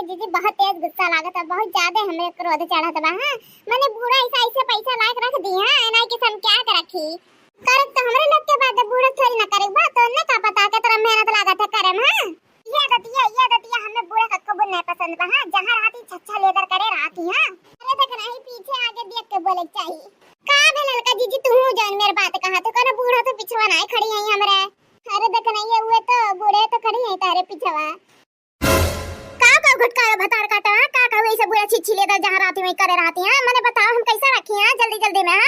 जीजी बहुत तेज गुस्सा लागत है, बहुत ज्यादा हमरे क्रोध चढ़त बा। हां माने बूढ़ा ऐसा पैसा लायक रख दी हां एना के हम क्या रखी करत तो हमरे लोग के बाद बूढ़ा थोड़ी ना करे बा। तो ने का पता के तेरा मेहनत लागत है करे हां। ये दतिया हमें बूढ़ा का कबूल नहीं पसंद बा। हां जहां राती छच्छा लेकर करे राती हां। अरे देख नहीं पीछे आगे देख के बोले चाहिए का भेल का जीजी तू जान मेरे बात कहा तो कने बूढ़ा तो पिछवा नहीं खड़ी है हमरे। अरे देख नहीं हुए तो बूढ़े तो खड़ी है तारे पिछवा का घुटका भतार काटा का वैसे बुरा छिछी लेकर जहां राती में करे रहती हैं। मैंने बताओ हम कैसा रखी हैं जल्दी में।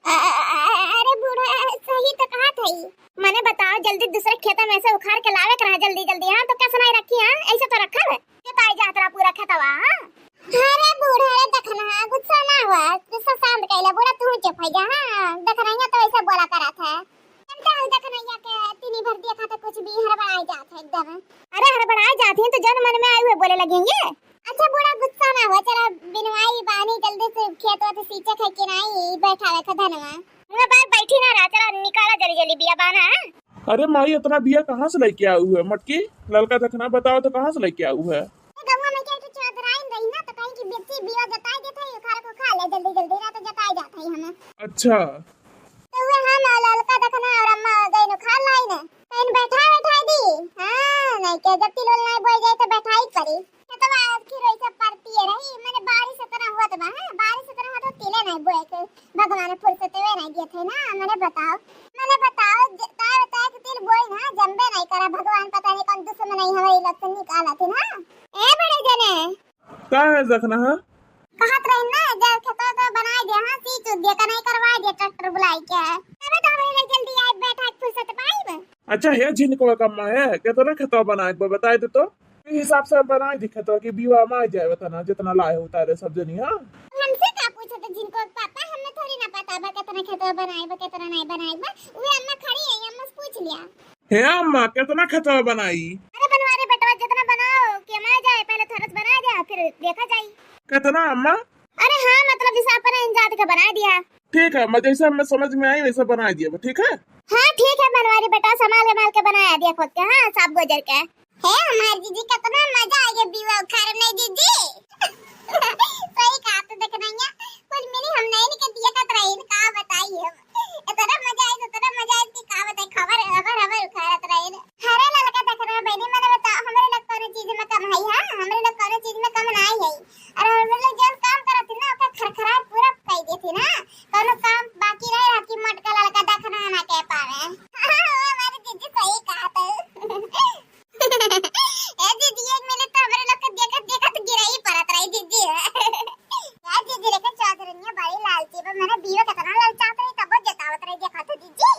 अरे बूढ़ा सही तो कहा थई। मैंने बताओ जल्दी दूसरे खेत में से उखाड़ के लावे करा जल्दी हां। तो कैसे नहीं रखी हैं ऐसे तो रखा है के ताई जातरा पूरा खेतवा। अरे बूढ़ा देखना गुस्सा ना हुआ गुस्सा शांत कैला बूढ़ा तू चुप हो जा। हां देखना है तो ऐसे बोला करा था देखना या के तीनी भर दिया खाता कुछ भी हड़बड़ाई जात है एकदम। अरे हड़बड़ाई जाती है तो जन मन में आए हुए बोले लगेंगे। अच्छा बूढ़ा गुस्सा ना हो चला बिनवाई बानी जल्दी से खेतवा से सींचे खाई के नहीं बैठावे का धनवा मैं बाहर बैठी ना रहा चला निकाला जल्दी बिया बाना। अरे माई इतना बिया कहाँ से लेके आऊ है मटकी ललका देखना बताओ तो कहाँ से लेके आऊ है। गंगा में क्या तो चौधराई रही ना तो कहीं की बेटी बिया जताई देते है खार को खा ले जल्दी ना तो जताई जाता है हमें। अच्छा तो वे हम ललका देखना और अम्मा गई न खा लाई न कहीं बैठा दी। हां नहीं के जब तिलोल नहीं बोई जाए तो बैठाई करी तो आज की रोई सब परती है रही। मैंने बारिश तरह हुआ तो हां बारिश तरह तो तिले नहीं बोए के भगवान फुर्सत वे नहीं दिए थे ना। मैंने बताओ ताए के तिल बोई ना जंबे नहीं करा भगवान पता नहीं कौन दुश्मन नहीं हवे लोग से निकाला थे ना। ए बड़े जने का है देखना है कहत रही ना जब खेतवा तो बनाई दे। हां सीच दे का नहीं करवाई दे ट्रैक्टर बुलाई के तब तो हमरे जल्दी आए बैठा फुर्सत पाई। अच्छा है जिनको कम है कितना खेतवा बनाए को बताए दे तो हिसाब से बनाए दी खेतवा की बीवा में आ जाए तना जितना लाए उतारे सब जनी। हां हमसे का पूछो तो जिनको पापा हमें थोड़ी ना पता बा कितना खेतवा बनाए बा कितना नहीं बनाए बा। वे अम्मा खड़ी है अम्मा से पूछ लिया है अम्मा कितना खेतवा बनाई। अरे बनवारे बेटवा जितना बनाओ के मा जाए पहले थोड़ा बना दे फिर देखा जाए कितना अम्मा। अरे हाँ मतलब हिसाब पर इंजाद का बना दिया। ठीक है मैं जैसा हमें समझ में आई वैसा बना दिया ठीक है। हाँ ठीक है बनवारी बेटा संभाल के बनाया दिया खुद के। हाँ सब गुजर के है हमारी जीजी कितना मजा आ गया बीवा उखाड़ नहीं जीजी सही कहा तो देखना है कुछ मिली हम नहीं के दिया का रही का बताइए इतना मजा आई कि का बताई खबर खबर उखाड़त रहे। हरे ललका देख रहा बहनी मैंने बता हमारे लोग कौन चीज में कम है। हां हमारे लोग कौन चीज में कम नहीं है। और हमारे लोग जो काम करत ना ओके खरखरा पूरा कह देती ना कोनो काम बाकी रह रहा कि मटका ललका देखना ना कह पावे। हमारी जीजी सही कहा तो ए दीदी एक मिनट तो हमारे लोग को देखत गिराई परत रही दीदी यार दीदी लेके चौधरनिया बड़ी लालची पर मैंने बीवा कितना लालचात रही तब जतावत रही देखा तो दीदी।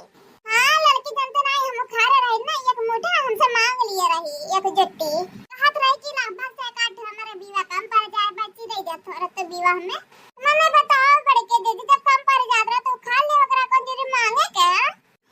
हां लड़की जनता नहीं हम खारे रही ना एक मोटा हमसे मांग लिए रही एक जट्टी कहत रही कि ना भर से काट हमारे बीवा कम पड़ जाए बच्ची दे दे थोड़ा तो बीवा हमें मैंने बताओ बड़े के दीदी जब कम पड़ जात रहा तो खा ले ओकरा को जरी मांगे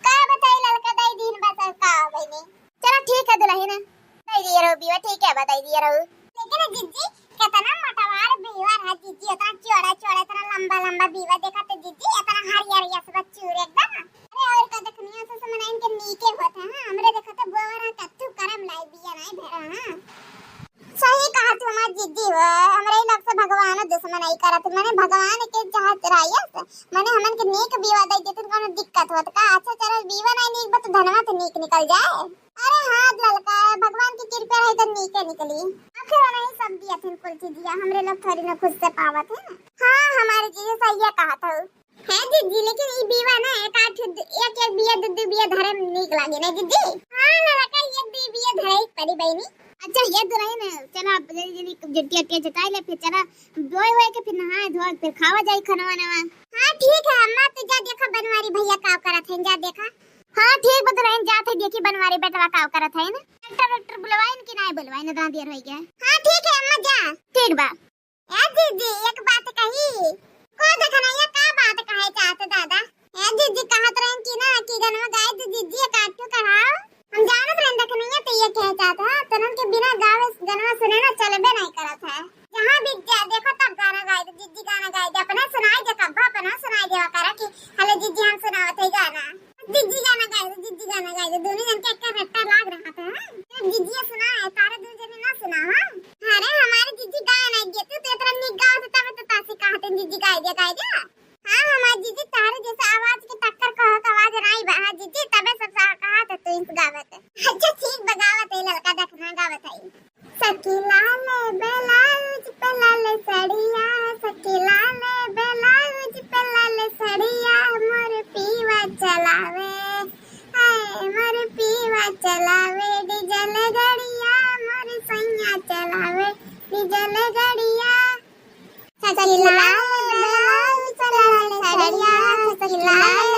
का बताई लड़का दई दिन बस का बहनी चलो ठीक है दुल्हन दे दिए रहो बीवा ठीक है बताई दिए रहो। लेकिन जीजी कितना मोटावार बीवा है जीजी इतना चौड़ा इतना लंबा बीवा देखा तो जीजी इतना हरियर सब चूर एकदम। अरे और का देखनिया से समन इनके नीचे होते हैं हमरे देखा तो बोरा कत्तू करम लाई बिया नहीं भेरा। हां सही कहा तू हमार जीजी हो हमरे लोग से भगवान दुश्मन नहीं करत मैंने भगवान के चाहत रहिए मैंने हमन के नेक बीवा दे देतन कोनो दिक्कत होत का। अच्छा चलो बीवा नहीं नीक बत धनवा तो नीक निकल जाए। अरे हां ललका भगवान की कृपा रही तो नीके निकली आखिर नहीं सब दिया थे कुल चीज हमरे लोग थोड़ी ना खुद से पावत है ना। हां हमारे जीजी सही है कहा था है जीजी लेकिन ई बीवा ना एक बिया दू बिया धरे नीक लागे ना जीजी। हां ललका एक बिया धरे परी बहनी। अच्छा ये दुल्हन चला जल्दी जट्टी जताई ले फिर चला धोए के फिर नहाए धोए फिर खावा जाई खाना नवा। हां ठीक है अम्मा तू जा देखा बनवारी भैया का करत है जा देखा। हां ठीक बदलाइन जाते देखी बनवारी बेटवा का करत है ना ट्रैक्टर बुलवाइन कि नहीं बुलवाइन ना देर हो गया। हां ठीक है अम्मा जा ठीक बा। ए दीदी एक बात कही को देखना ये का बात कहे चाहते दादा। ए दीदी कहत रहन कि ना कि गनवा गाय तो दीदी काटू कहा हम जानत रहन देखना ये तो ये कह चाहता तनन के बिना गावे गनवा सुने ना चलबे नहीं करत है। जहां भी जा देखो तब गाना गाए तो दीदी गाना गाए दे अपना सुनाई दे कब अपना सुनाई देवा करा कि हेलो दीदी हम सुनावत है गाना दीदी गाना गाए दोनों जन के एक रट्टा लाग रहा था। दीदी सुना है तारे दो जने ना सुना। हां अरे हमारी गावत हई। सखी लाल ब्लाउज पे लाल सड़िया, सखी लाल ब्लाउज पे लाल सड़िया, मोर पीवा चलावे, हाय मोर पीवा चलावे, डीजल गड़िया मोर सैया चलावे, डीजल गड़िया। सखी लाल ब्लाउज पे लाल सड़िया, सखी लाल